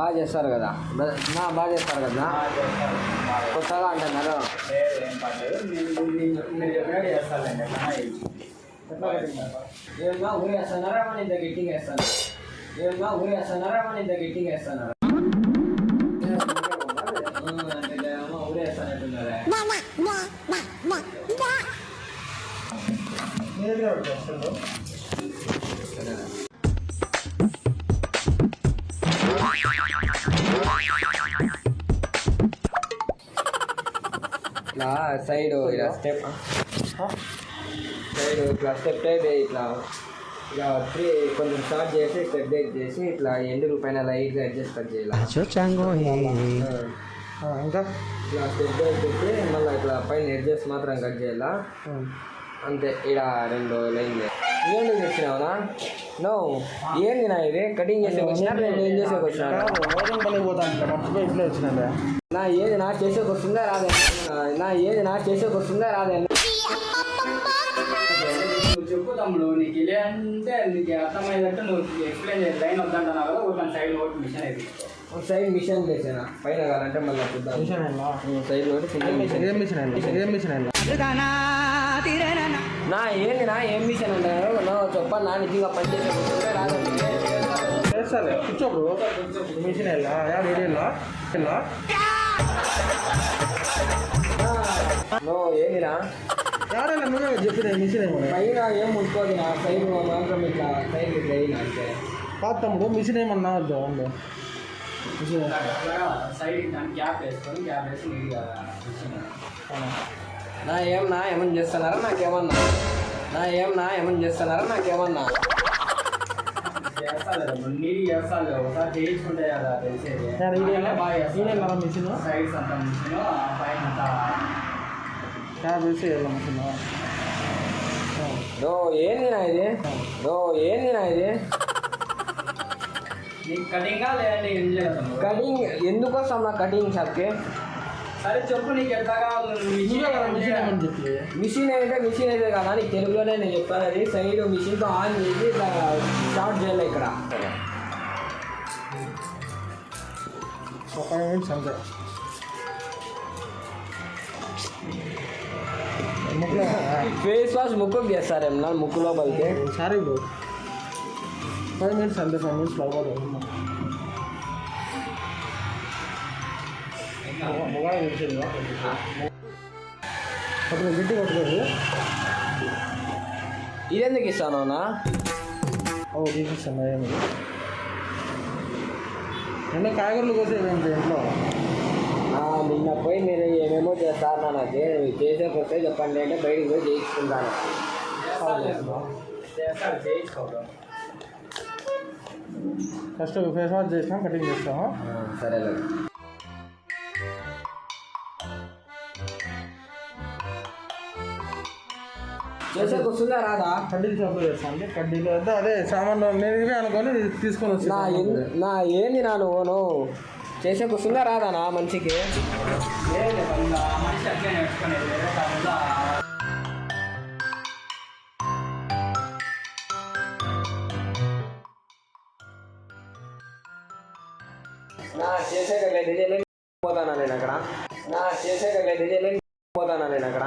బాగా చేస్తారు కదా బాగా చేస్తారు కదా కొత్తగా అంటున్నారు ఏమన్నా ఊరేస్తున్నారా మన ఇంత గట్టిగా వేస్తాను ఏమన్నా ఊరేస్తున్నారా మన ఇంత గట్టిగా వేస్తున్నారా ఊరేస్తానంటున్నారా ఇట్లా సైడ్ ఇలా స్టెప్ సైడ్ ఇట్లా స్టెప్ అయితే ఇట్లా ఇలా కొంచెం స్టార్ట్ చేసి స్టెప్ చేసి ఇట్లా ఎండు పైన లైట్గా అడ్జస్ట్ కట్ చేయాలి ఇంకా ఇట్లా స్టెప్ పెట్టి మళ్ళీ ఇట్లా పైన అడ్జస్ట్ మాత్రం కట్ చేయాలా అంతే ఇక్కడ 2 లైన్లు ఏంటి తెచ్చినావునా నో ఏంది నా ఇది కటింగ్ చేసేకి వచ్చినా ఏం చేసేకి వచ్చినా నా ఏది నా చేసేకి వస్తుందా రాదే నా ఏది నా చేసేకి వస్తుందా రాదే నువ్వు చెప్పు తమ్ముడు నీకు ఇలా అంటే నీకు అర్థమయ్యేటట్టు నువ్వు ఎక్స్ప్లెయిన్ చేసి లైన్ వద్దంటున్నావు కదా ఒక సైడ్ ఒకటి మిషన్ అయితే ఒక సైడ్ మిషన్ వేసానా పైన కావాలంటే మళ్ళీ చూద్దాం మిషన్ సైడ్ ఒకటి మిషన్ నా ఏంది నా ఏం మిషన్ అంటారు నా చెప్పండి నా నిజంగా పనిచేసే రాదు కూర్చోప్పుడు మిషన్ నో ఏందిరా నువ్వే చెప్పిన మిషన్ పైన ఏం ముట్టుకోదు నా సైడ్ మాత్రం ఇట్లా సైడ్ ఇట్లా అయినా అంటే కాదు తమ్ముడు మిషన్ ఏమన్నా వద్దు సైడ్ గ్యాప్ వేసుకొని గ్యాప్ వేసి నీట్గా నా ఏమన్నా చేస్తున్నారా నాకేమన్నా ఏమన్నా చేస్తున్నారా నాకేమన్నా చేస్తాను నీరు చేస్తాను ఒకసారి చేయించుకుంటే కదా తెలిసేది మిషన్ సైడ్స్ అంతా మిషన్ పైన అంతా క్యాబ్ వేసి మిషన్ ఏంది నా ఇది నీకు కటింగా లేదంటే ఏం చేస్తాను కటింగ్ ఎందుకు వస్తాం నా కటింగ్ షాప్కి సరే చెప్పు నీకు ఎంత కావాలి మిషన్ అయితే కదా నీకు తెలుగులోనే నేను చెప్తాను అది సైడ్ మిషన్తో ఆన్ చేసి ఇట్లా స్టార్ట్ చేయాలి ఇక్కడ 5 minutes అంతే ఫేస్ వాష్ ముక్కుకు చేస్తారేమన్నా ముక్కు లోపలికి సరే 5 minutes అంతే 5 minutes లోపల అప్పుడు గిట్టి కొట్టుకోదు ఇదెందుకు ఇస్తాను అన్నా తీసిస్తాను ఎన్నో కాయగూరలు కోసేది ఇంట్లో నిన్న పోయి మీరు ఏమేమో చేస్తాను నాకు చేసేకి వస్తే చెప్పండి అంటే బయటికి పోయి చేయించుకుంటాను ఫస్ట్ ఫేస్ వాష్ చేసినా కటింగ్ చేస్తాము సరే చేసేకి వస్తుందా రాదా కడ్డీలు షాప్లో చేస్తాను కడ్డీలు అదే సామాన్లు నేను ఇవే అనుకొని తీసుకొని వచ్చి నా ఏంది నా నువ్వు చేసేకి వస్తుందా రాదా నా మనిషికి నా చేసేకలేదు పోతానా నేను అక్కడ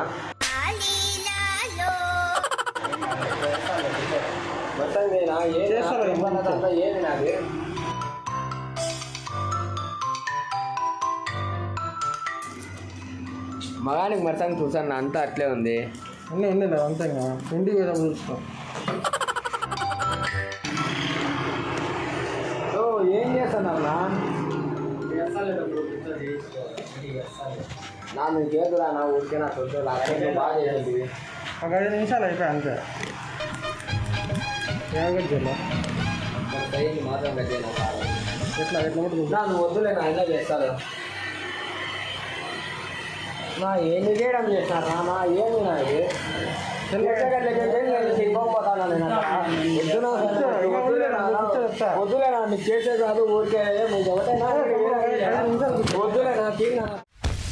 మొత్తం ఏది నాది మగానికి మరసంగా చూసాను అంతా అట్లే ఉంది ఉంది అంతే ఇంటికి పోయినప్పుడు చూస్తాం ఏం చేస్తానన్నా నువ్వు చేతురా నా ఊరికే నా కొంచెం బాగా చేయండి ఒక 5 నిమిషాలు అయిపోయి అంతే సైజు మాత్రం కట్టేనా ఎట్లా నువ్వు వద్దులే నా ఇలా చేస్తాను నా ఏమి చేయడం చేస్తాను నా ఏమి నా ఇది వద్దులేనా మీకు చేసే కాదు ఊరికే మీకు ఎవరైనా